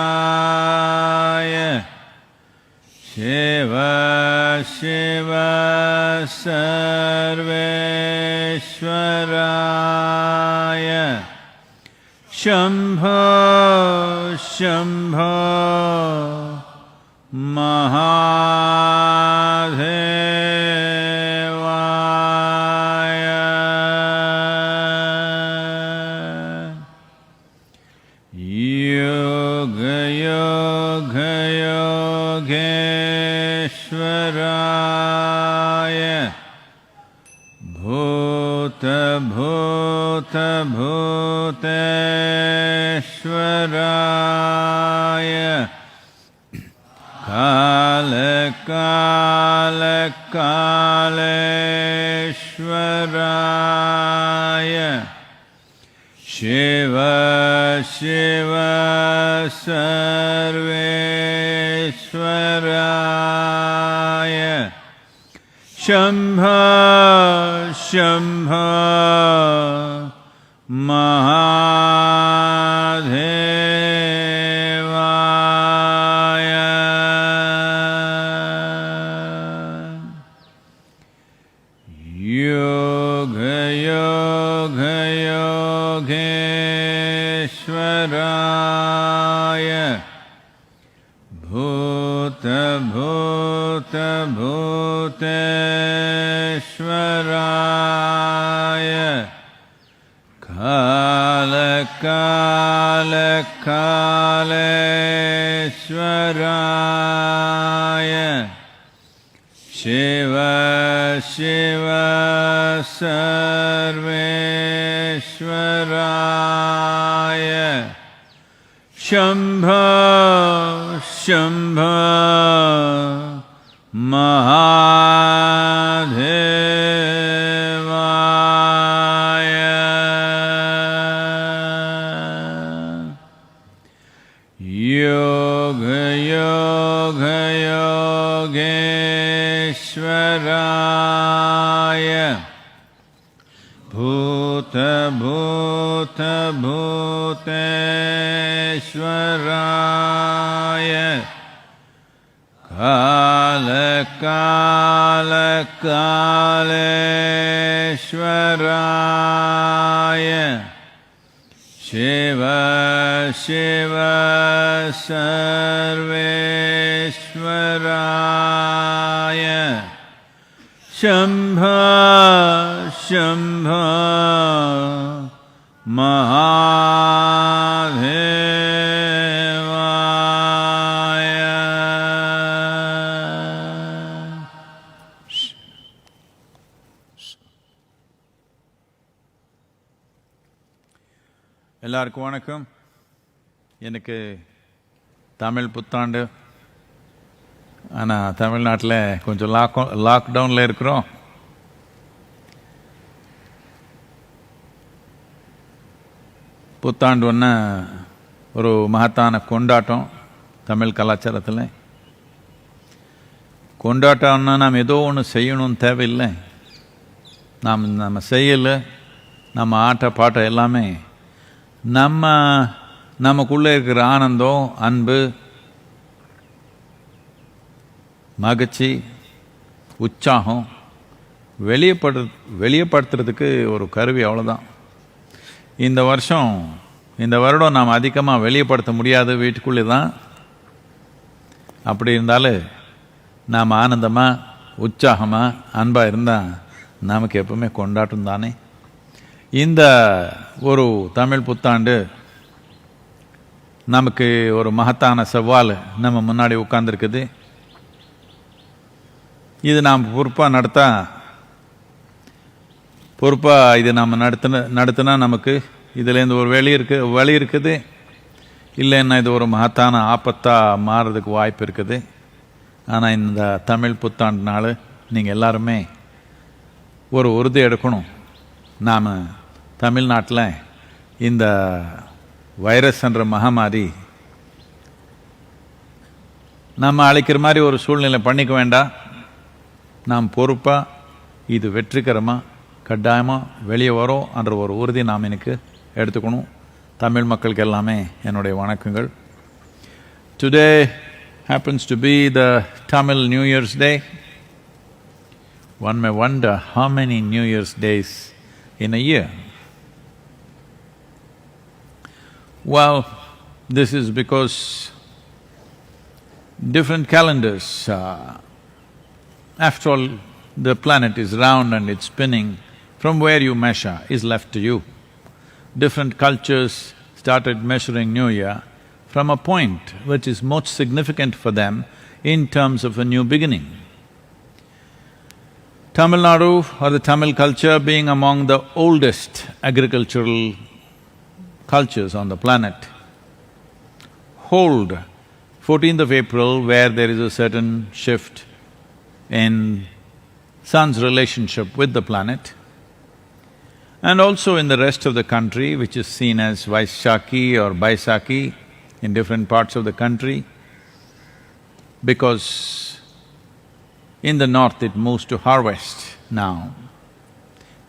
Kaleshwaraya Shiva Shiva Sarveshwaraya Shambho Shambho Mahadevaya Yoga Yoga Yogeshwaraya Bhuta Bhuta Bhuteshwaraya Kala Kala Kaleshwaraya Shiva Shiva Sarveshwaraya Shambho Shambho Mahadevaya Yoga Yoga Yogeshwaraya Bhuta Bhuta Bhuteshwaraya Kala Kala Kaleshwaraya Shiva Shiva Sarveshwaraya Shambho Shambho Mahadevaya Yoga Yoga Yogeshwaraya Bhuta Bhuta Bhuteshwaraya Kala Kala Kaleshwaraya Shiva Shiva Sarveshwaraya Shambho Shambho Mahadevaya எல்லாருக்கும் வணக்கம். எனக்கு தமிழ் புத்தாண்டு. ஆனால் தமிழ்நாட்டில் கொஞ்சம் லாக்டவுனில் இருக்கிறோம். புத்தாண்டு ஒன்று ஒரு மகத்தான கொண்டாட்டம் தமிழ் கலாச்சாரத்தில். கொண்டாட்டம்னா நாம் ஏதோ ஒன்று செய்யணும்னு தேவையில்லை. நம்ம செய்யலை, நம்ம ஆட்ட பாட்டம் எல்லாமே நமக்குள்ளே இருக்கிற ஆனந்தம், அன்பு, மகிழ்ச்சி, உற்சாகம் வெளியப்படுத்துறதுக்கு ஒரு கருவி, அவ்வளோதான். இந்த வருடம் நாம் அதிகமாக வெளியப்படுத்த முடியாது, வீட்டுக்குள்ளே தான். அப்படி இருந்தாலும் நாம் ஆனந்தமாக, உற்சாகமாக, அன்பாக இருந்தால் நமக்கு எப்பவுமே கொண்டாட்டம் தானே. இந்த ஒரு தமிழ் புத்தாண்டு நமக்கு ஒரு மகத்தான சவால் நம்ம முன்னாடி உட்கார்ந்துருக்குது. இது நாம் பொறுப்பாக இது நாம் நடத்தினா நமக்கு இதுலேருந்து ஒரு வழி இருக்குது. இல்லைன்னா இது ஒரு மகத்தான ஆபத்தாக மாறுறதுக்கு வாய்ப்பு இருக்குது. ஆனால் இந்த தமிழ் புத்தாண்டு நாள் நீங்கள் எல்லாருமே ஒரு உறுதி எடுக்கணும். நாம் தமிழ்நாட்டில் இந்த வைரஸ் என்ற மகாமாரி நம்ம அழைக்கிற மாதிரி ஒரு சூழ்நிலை பண்ணிக்க வேண்டாம். நாம் பொறுப்பாக இது வெற்றிகரமாக கட்டாயமாக வெளியே வரும் என்ற ஒரு உறுதி நாம் எனக்கு எடுத்துக்கணும். தமிழ் மக்களுக்கு எல்லாமே என்னுடைய வணக்கங்கள். Today happens to be the Tamil New Year's Day. One may wonder how many New Year's days in a year. Well, this is because different calendars, after all, the planet is round and it's spinning. From where you measure is left to you. Different cultures started measuring New Year from a point which is most significant for them in terms of a new beginning. Tamil Nadu, or the Tamil culture, being among the oldest agricultural cultures on the planet, hold 14th of April, where there is a certain shift in sun's relationship with the planet, and also in the rest of the country, which is seen as Vaishakhi or Baisakhi in different parts of the country, because in the north it moves to harvest now.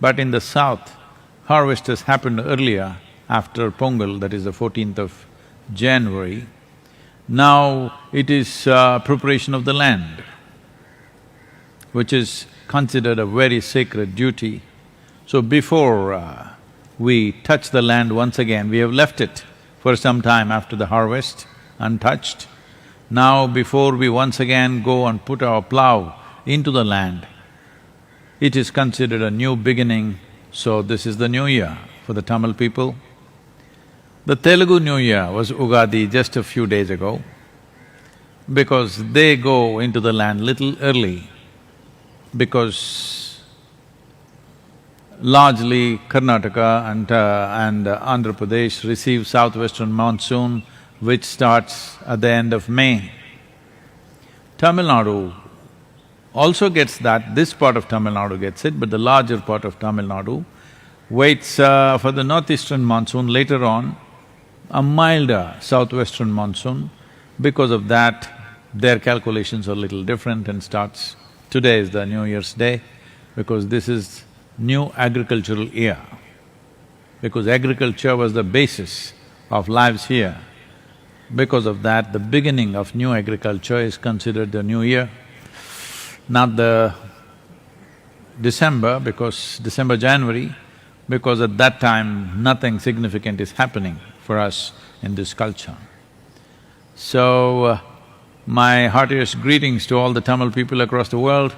But in the south, harvest has happened earlier, after Pongal, that is the 14th of January. Now it is preparation of the land, which is considered a very sacred duty. So before we touch the land once again, we have left it for some time after the harvest, untouched. Now before we once again go and put our plough into the land, it is considered a new beginning, so this is the new year for the Tamil people. The Telugu New Year was Ugadi just a few days ago, because they go into the land little early, because largely Karnataka and Andhra Pradesh receive southwestern monsoon, which starts at the end of May. Tamil Nadu also gets that, this part of Tamil Nadu gets it, but the larger part of Tamil Nadu waits for the northeastern monsoon, later on a milder southwestern monsoon. Because of that, their calculations are little different and starts… Today is the New Year's Day, because this is new agricultural year. Because agriculture was the basis of lives here. Because of that, the beginning of new agriculture is considered the new year, not the December, January, because at that time nothing significant is happening for us in this culture. So, my heartiest greetings to all the Tamil people across the world.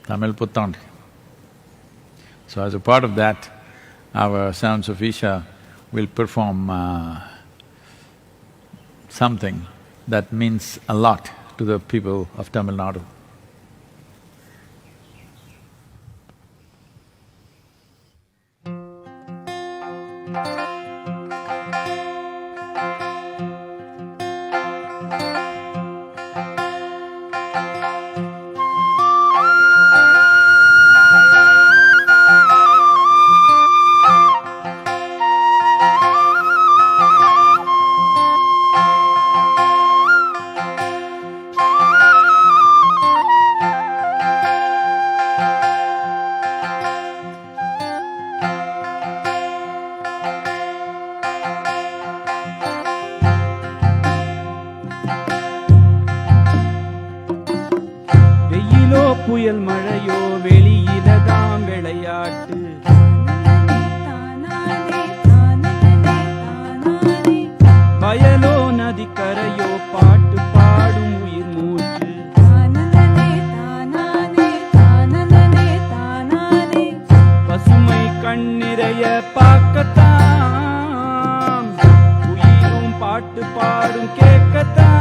Tamil Puttand. So as a part of that, our Sounds of Isha will perform something that means a lot to the people of Tamil Nadu. புயல் மழையோ வெளியிலதாம் விளையாட்டு. வயலோ நதிக்கரையோ பாட்டு பாடும் உயிர் மூச்சு. பசுமை கண்ணிறைய பார்க்கத்தான், உயிரும் பாட்டு பாடும் கேட்கத்தான்.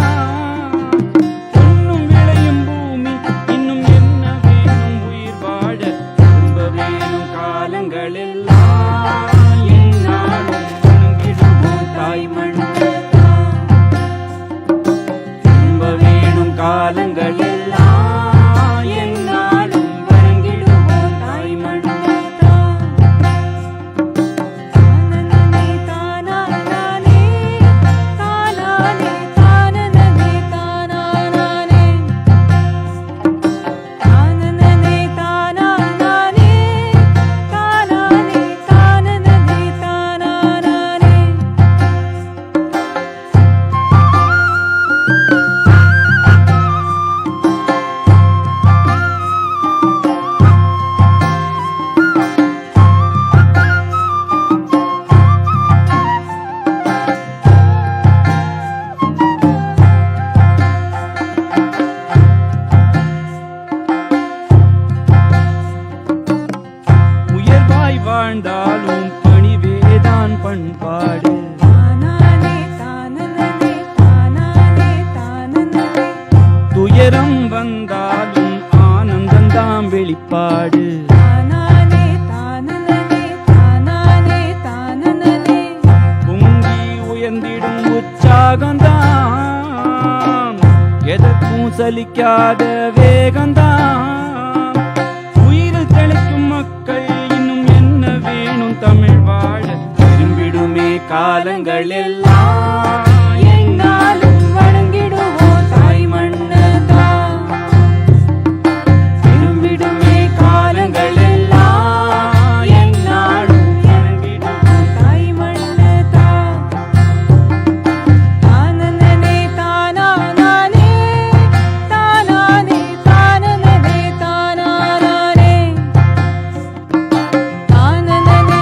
வெளிப்பாடு. தானானே தானனனே தானானே தானனனே பொங்கி உயர்ந்திடும் உற்சாகந்தான், எதற்கும் சலிக்காத வேகந்தான். உயிர் தெளிக்கும் மக்கள் இன்னும் என்ன வேணும் தமிழ் வாழ. திரும்பிடுமே காலங்கள் எல்லாம், என்னாலும் வணங்கிடுவோம் தாய் மண்ணதான். திரும்பிடுமே காலங்கள் எல்லாம், எந்நாளும் வணங்கிடுவோம் தாய் மண்ணதான். தானனனே தானானானே தானானே தானனனே தானானானே தானனனே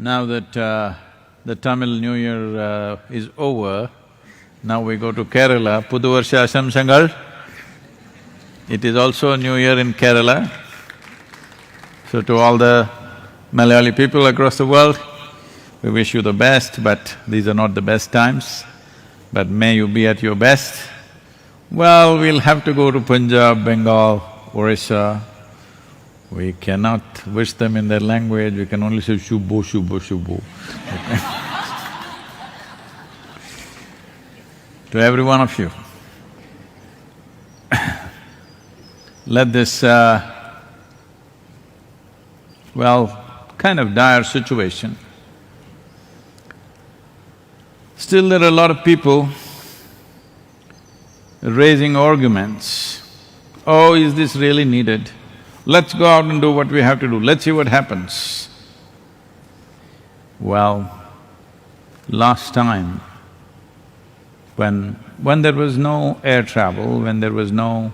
Now that the Tamil New Year is over, now we go to Kerala, Pudu Varsha Ashamsangal. It is also a New Year in Kerala. So to all the Malayali people across the world, we wish you the best, but these are not the best times. But may you be at your best. Well, we'll have to go to Punjab, Bengal, Orissa. We cannot wish them in their language, we can only say shubo, shubo, shubo. To every one of you, let this, kind of dire situation. Still there are a lot of people raising arguments. Oh, is this really needed? Let's go out and do what we have to do, let's see what happens. Well, last time, when there was no air travel, when there was no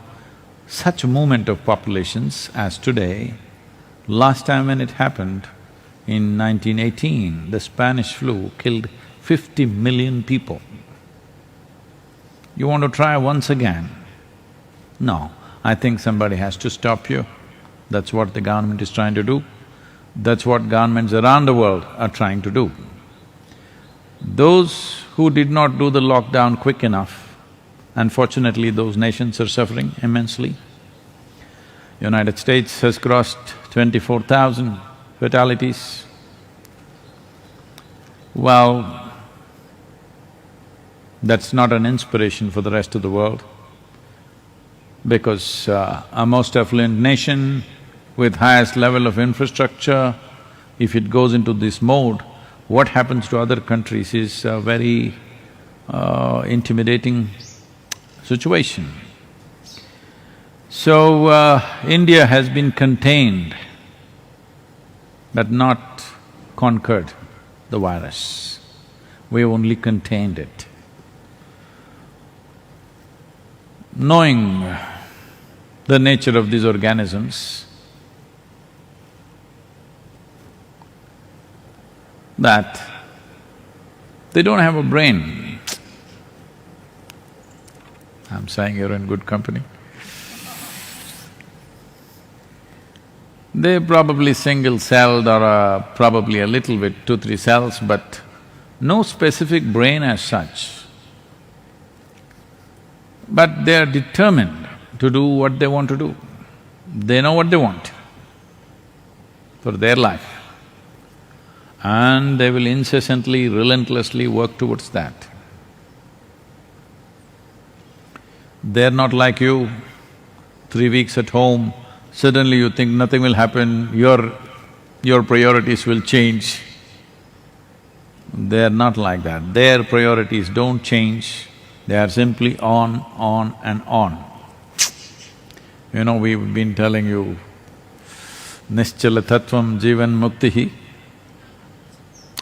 such movement of populations as today, last time when it happened, in 1918, the Spanish flu killed 50 million people. You want to try once again? No, I think somebody has to stop you. That's what the government is trying to do. That's what governments around the world are trying to do. Those who did not do the lockdown quick enough, unfortunately those nations are suffering immensely. United States has crossed 24,000 fatalities. Well, that's not an inspiration for the rest of the world, because a most affluent nation with highest level of infrastructure, if it goes into this mode, what happens to other countries is a very intimidating situation. So, India has been contained but not conquered the virus. We only contained it. Knowing the nature of these organisms, that they don't have a brain. I'm saying you're in good company. They're probably single-celled or probably a little bit, 2-3 cells, but no specific brain as such. But they are determined to do what they want to do. They know what they want for their life, and they will incessantly, relentlessly work towards that. They're not like you, 3 weeks at home, suddenly you think nothing will happen, your priorities will change. They're not like that. Their priorities don't change, they are simply on and on. You know, we've been telling you, nischala tattvam jivan muktihi,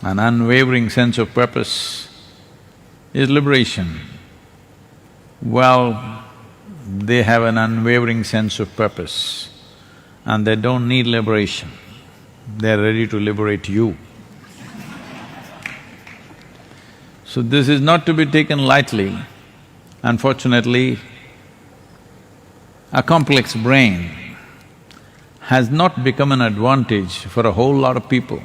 an unwavering sense of purpose is liberation. Well, they have an unwavering sense of purpose and they don't need liberation, they're ready to liberate you. So this is not to be taken lightly. Unfortunately, a complex brain has not become an advantage for a whole lot of people.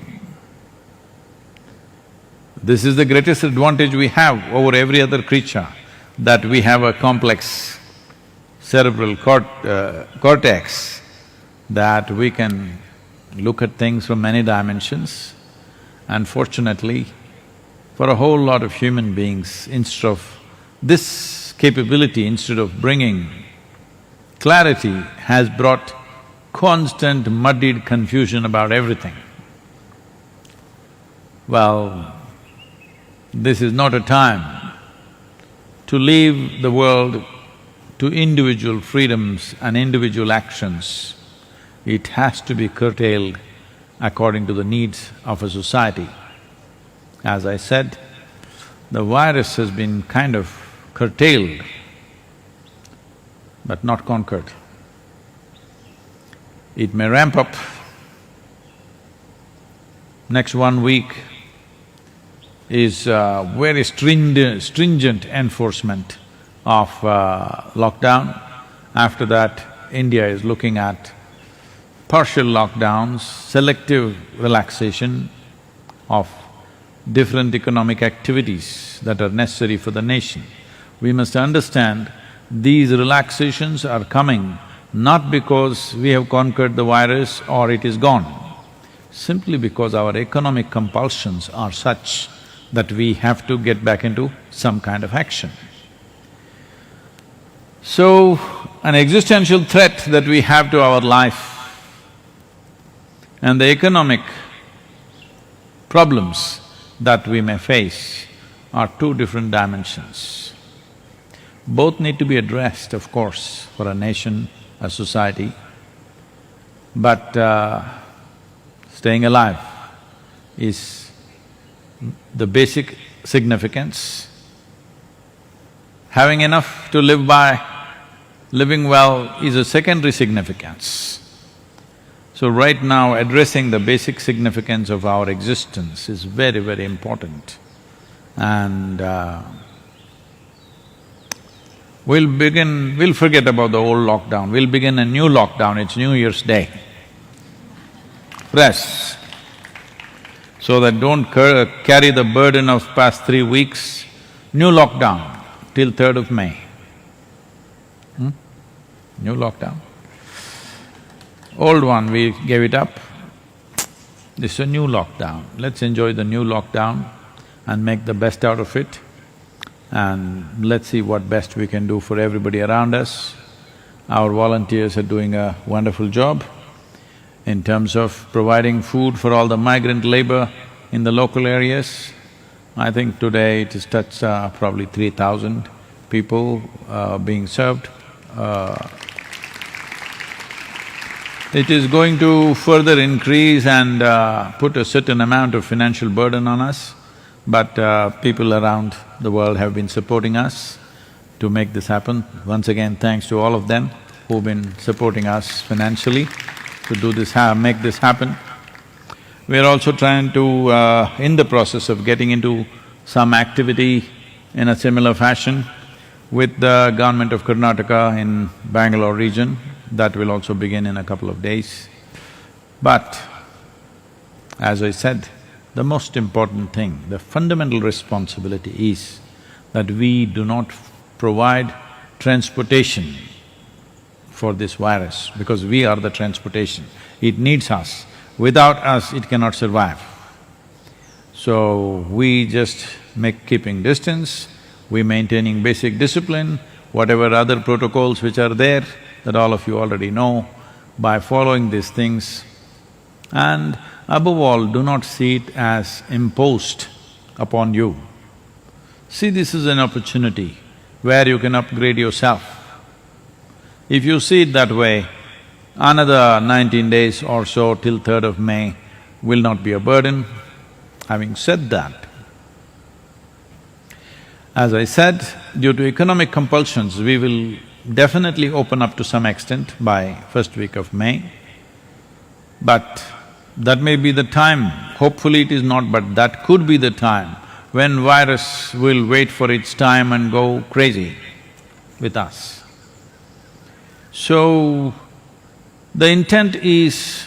This is the greatest advantage we have over every other creature, that we have a complex cerebral cortex, that we can look at things from many dimensions. Unfortunately, for a whole lot of human beings, instead of this capability, instead of bringing clarity, has brought constant muddied confusion about everything. Well, this is not a time to leave the world to individual freedoms and individual actions. It has to be curtailed according to the needs of a society. As I said, the virus has been kind of curtailed but not conquered. It may ramp up, next 1 week is very stringent enforcement of lockdown. After that, India is looking at partial lockdowns, selective relaxation of different economic activities that are necessary for the nation. We must understand these relaxations are coming not because we have conquered the virus or it is gone, simply because our economic compulsions are such that we have to get back into some kind of action. So, an existential threat that we have to our life and the economic problems that we may face are two different dimensions. Both need to be addressed, of course, for a nation, a society, but staying alive is the basic significance. Having enough to live by, living well is a secondary significance. So right now, addressing the basic significance of our existence is very, very important. And we'll forget about the old lockdown, we'll begin a new lockdown, it's New Year's Day. Rest, so that don't carry the burden of past 3 weeks. New lockdown till 3rd of May. New lockdown. Old one, we gave it up. This is a new lockdown. Let's enjoy the new lockdown and make the best out of it. And let's see what best we can do for everybody around us. Our volunteers are doing a wonderful job in terms of providing food for all the migrant labor in the local areas. I think today it has touched probably 3,000 people being served. It is going to further increase and put a certain amount of financial burden on us, but people around the world have been supporting us to make this happen. Once again, thanks to all of them who've been supporting us financially to do this, make this happen. We are also trying to, in the process of getting into some activity in a similar fashion with the government of Karnataka in Bangalore region. That will also begin in a couple of days. But as I said, the most important thing, the fundamental responsibility is that we do not provide transportation for this virus, because we are the transportation. It needs us. Without us, it cannot survive. So, we just keeping distance, we maintaining basic discipline, whatever other protocols which are there, that all of you already know, by following these things. And above all, do not see it as imposed upon you. See this is an opportunity where you can upgrade yourself. If you see it that way, another 19 days or so till 3rd of May will not be a burden. Having said that, as I said, due to economic compulsions, we will definitely open up to some extent by first week of May. But that may be the time, hopefully it is not, but that could be the time when virus will wait for its time and go crazy with us. So, the intent is,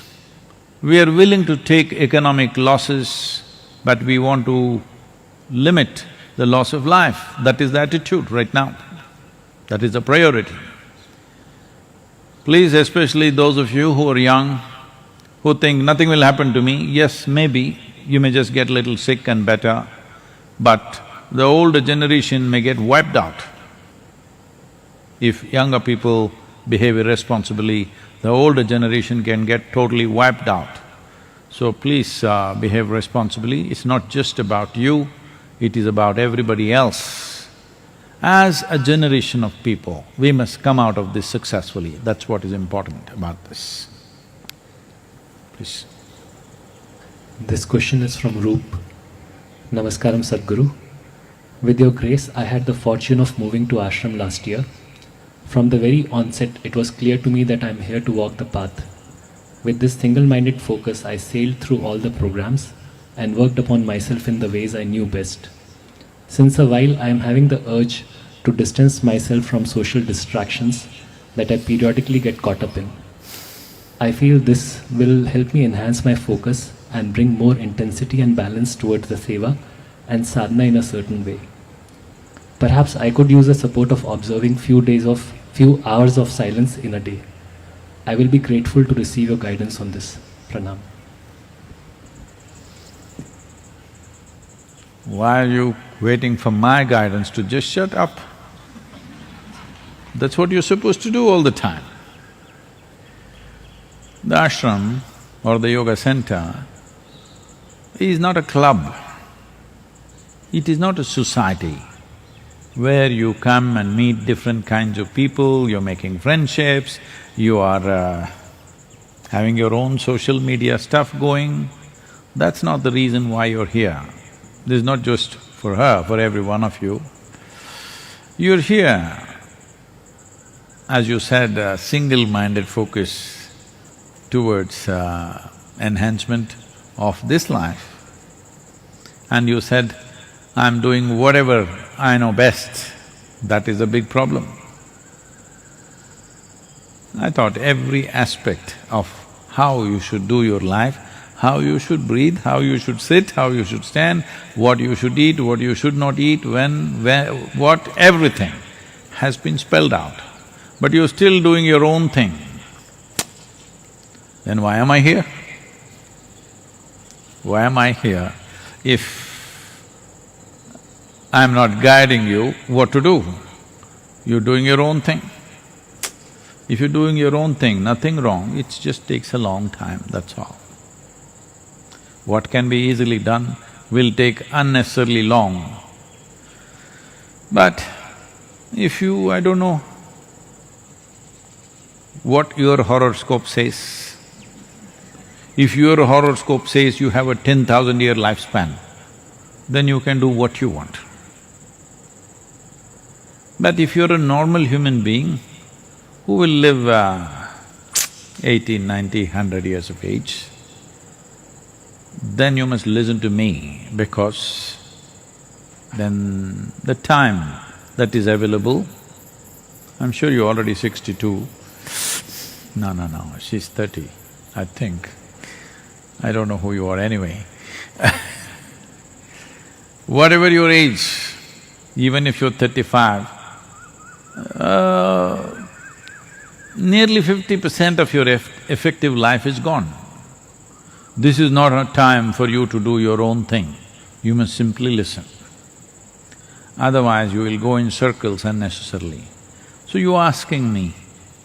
we are willing to take economic losses, but we want to limit the loss of life. That is the attitude right now. That is the priority. Please, especially those of you who are young, who think nothing will happen to me, yes, maybe, you may just get a little sick and better, but the older generation may get wiped out. If younger people behave irresponsibly, the older generation can get totally wiped out. So please behave responsibly. It's not just about you, it is about everybody else. As a generation of people, we must come out of this successfully. That's what is important about this. Please. This question is from Roop. Namaskaram Sadhguru. With your grace, I had the fortune of moving to ashram last year. From the very onset, it was clear to me that I am here to walk the path. With this single-minded focus, I sailed through all the programs, and worked upon myself in the ways I knew best. Since a while, I am having the urge to distance myself from social distractions that I periodically get caught up in. I feel this will help me enhance my focus and bring more intensity and balance towards the seva and sadhana in a certain way. Perhaps I could use the support of observing few hours of silence in a day. I will be grateful to receive your guidance on this. Pranam. Why are you waiting for my guidance to just shut up? That's what you're supposed to do all the time. The ashram or the yoga center is not a club. It is not a society where you come and meet different kinds of people, you're making friendships, you are having your own social media stuff going. That's not the reason why you're here. This is not just for her, for every one of you. You're here, as you said, a single-minded focus towards enhancement of this life. And you said, I'm doing whatever I know best. That is a big problem. I thought every aspect of how you should do your life, how you should breathe, how you should sit, how you should stand, what you should eat, what you should not eat, when, where, what, everything has been spelled out. But you're still doing your own thing. Then why am I here? Why am I here if I'm not guiding you what to do? You're doing your own thing. If you're doing your own thing, nothing wrong, it just takes a long time, that's all. What can be easily done will take unnecessarily long. But if you… I don't know what your horoscope says. If your horoscope says you have a 10,000-year lifespan, then you can do what you want. But if you're a normal human being who will live 80, 90, 100 years of age, then you must listen to me, because then the time that is available, I'm sure you're already 62. No, she's 30, I think. I don't know who you are anyway. Whatever your age, even if you're 35, nearly 50% of your effective life is gone. This is not a time for you to do your own thing, you must simply listen. Otherwise, you will go in circles unnecessarily. So you're asking me,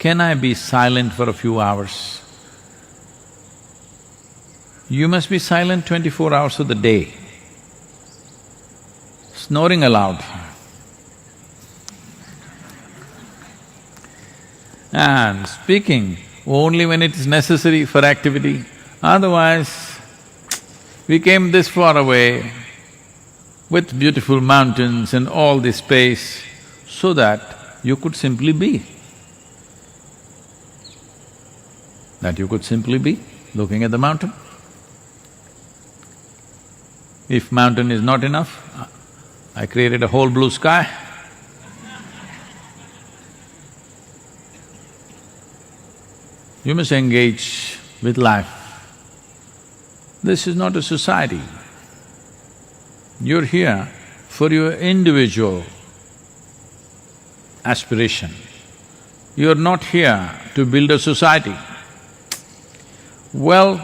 can I be silent for a few hours? You must be silent 24 hours of the day. Snoring aloud. And speaking only when it is necessary for activity. Otherwise, we came this far away with beautiful mountains and all this space so that you could simply be. That you could simply be looking at the mountain. If mountain is not enough, I created a whole blue sky. You must engage with life. This is not a society. You're here for your individual aspiration. You're not here to build a society. Well,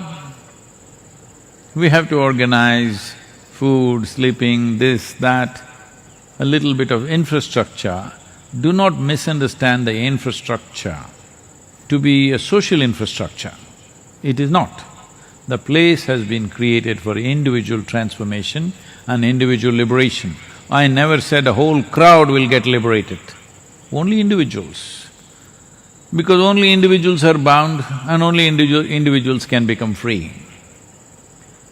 we have to organize food, sleeping, this, that, a little bit of infrastructure. Do not misunderstand the infrastructure to be a social infrastructure. It is not. The place has been created for individual transformation and individual liberation. I never said a whole crowd will get liberated, only individuals. Because only individuals are bound and only individuals can become free.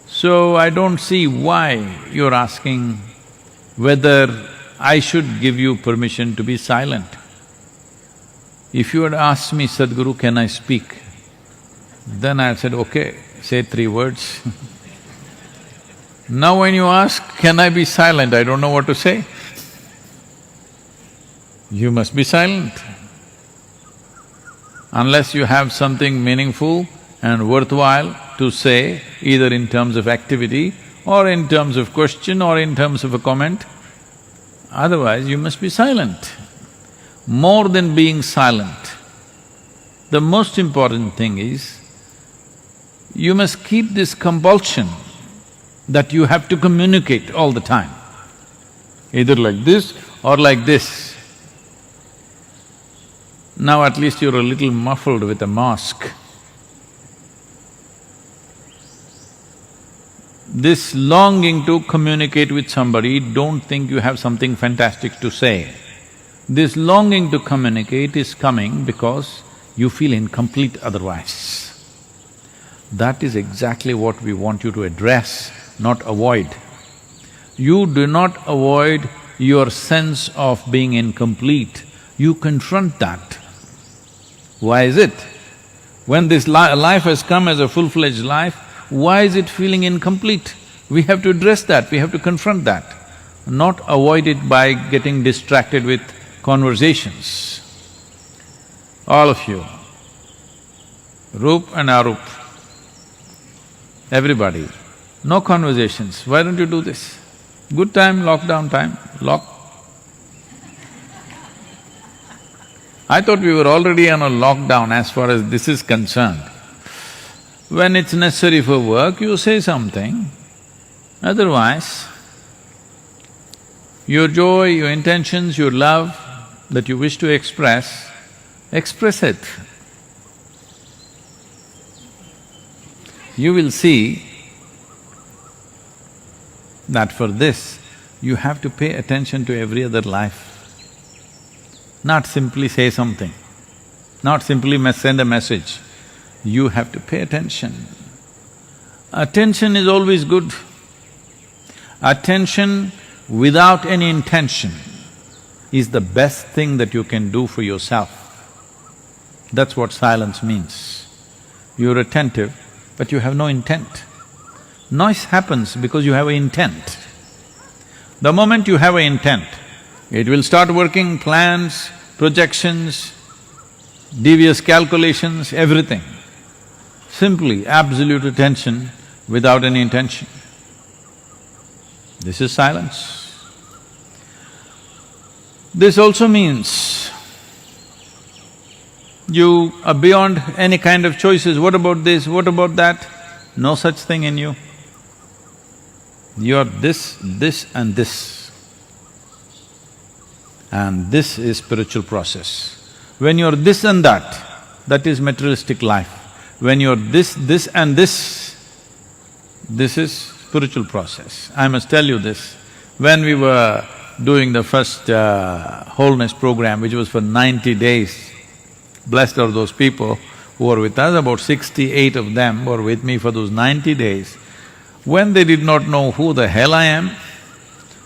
So I don't see why you're asking whether I should give you permission to be silent. If you had asked me, Sadhguru, can I speak? Then I said, okay, say 3 words. Now when you ask, can I be silent? I don't know what to say. You must be silent. Unless you have something meaningful and worthwhile to say, either in terms of activity or in terms of question or in terms of a comment, otherwise you must be silent. More than being silent, the most important thing is, you must keep this compulsion that you have to communicate all the time, either like this or like this. Now at least you're a little muffled with a mask. This longing to communicate with somebody, don't think you have something fantastic to say. This longing to communicate is coming because you feel incomplete otherwise. That is exactly what we want you to address, not avoid. You do not avoid your sense of being incomplete, you confront that. Why is it? When this life has come as a full-fledged life, why is it feeling incomplete? We have to address that, we have to confront that, not avoid it by getting distracted with conversations. All of you, Roop and Arup, everybody, no conversations. Why don't you do this? Good time, lockdown time, lock. I thought we were already on a lockdown as far as this is concerned. When it's necessary for work, you say something. Otherwise, your joy, your intentions, your love that you wish to express it. You will see that for this, you have to pay attention to every other life. Not simply say something, not simply send a message. You have to pay attention. Attention is always good. Attention without any intention is the best thing that you can do for yourself. That's what silence means. You're attentive, but you have no intent. Noise happens because you have an intent. The moment you have an intent, it will start working plans, projections, devious calculations, everything. Simply absolute attention without any intention. This is silence. This also means you are beyond any kind of choices, what about this, what about that? No such thing in you. You're this, this and this. And this is spiritual process. When you're this and that is materialistic life. When you're this and this is spiritual process. I must tell you this, when we were doing the first wholeness program, which was for 90 days, blessed are those people who were with us, about 68 of them were with me for those 90 days. When they did not know who the hell I am,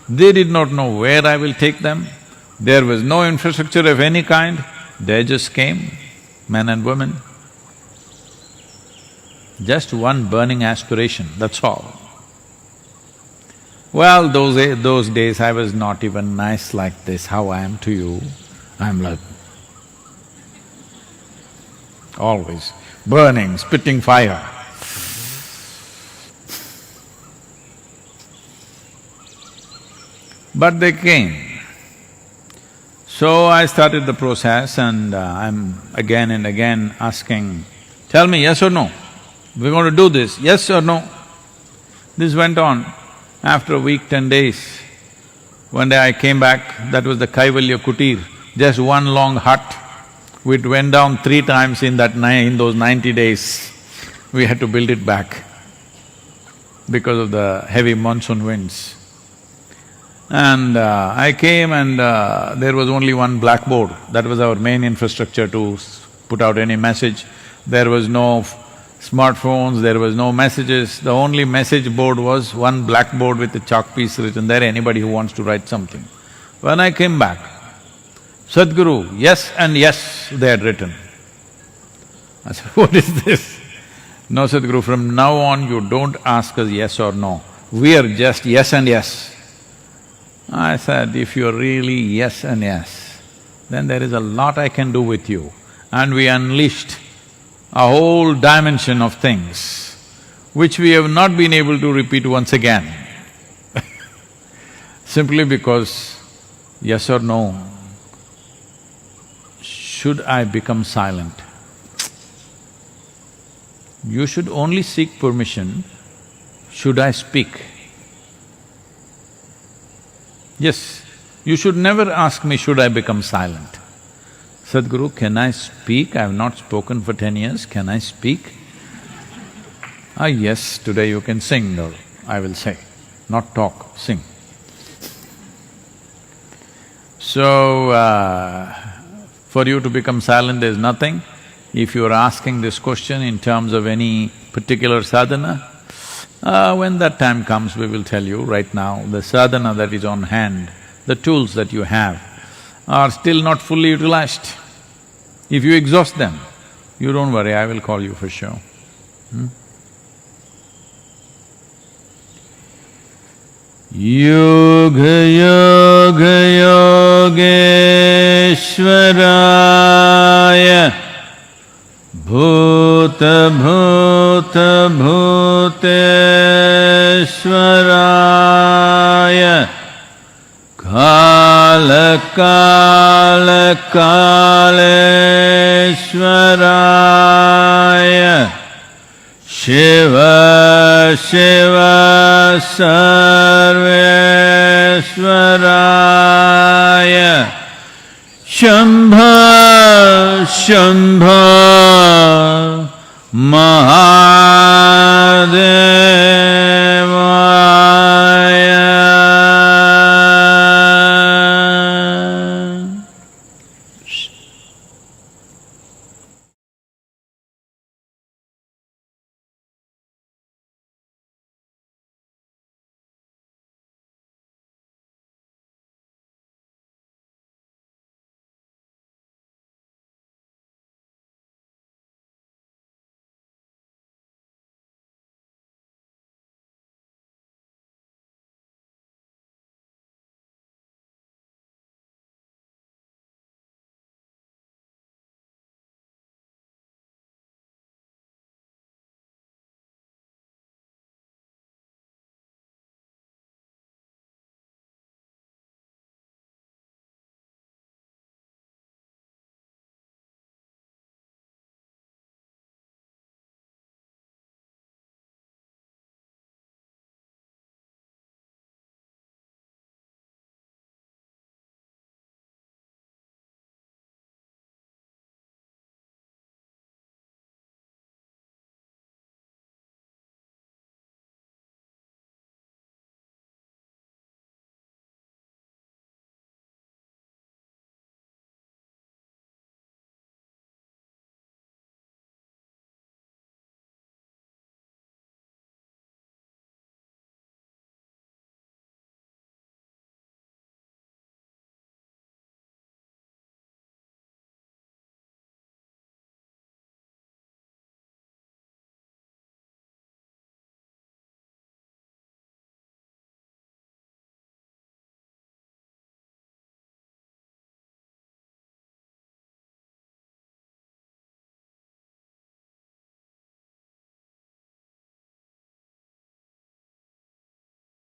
they did not know where I will take them, there was no infrastructure of any kind, they just came, men and women. Just one burning aspiration, that's all. Well, those days I was not even nice like this, how I am to you. I'm like always burning, spitting fire. But they came. So I started the process and I'm again and again asking, tell me yes or no, we're going to do this, yes or no? This went on. After a week, 10 days, one day I came back, that was the Kaivalya Kutir, just one long hut. We went down 3 times in those 90 days. We had to build it back because of the heavy monsoon winds. And I came and there was only one blackboard, that was our main infrastructure to put out any message. There was no smartphones, there was no messages, the only message board was one blackboard with a chalk piece written there, anybody who wants to write something. When I came back, Sadhguru, yes and yes, they had written. I said, what is this? No, Sadhguru, from now on you don't ask us yes or no. we are just yes and yes. I said, if you're really yes and yes, then there is a lot I can do with you. And we unleashed a whole dimension of things which we have not been able to repeat once again simply because, yes or no, should I become silent? You should only seek permission, should I speak? Yes, you should never ask me, should I become silent? Sadhguru, can I speak? I have not spoken for 10 years, can I speak? Ah, yes, today you can sing, or I will say, not talk, sing. So, for you to become silent, there's nothing. If you are asking this question in terms of any particular sadhana, when that time comes, we will tell you. Right now, the sadhana that is on hand, the tools that you have are still not fully utilized. If you exhaust them, you don't worry, I will call you for sure. Yoga yoga yogeshwaraya bhuta bhuta bhuteshwaraya kala kala kaleshwaraya Shiva Shiva Sarveshwaraya Shambha Shambha Maha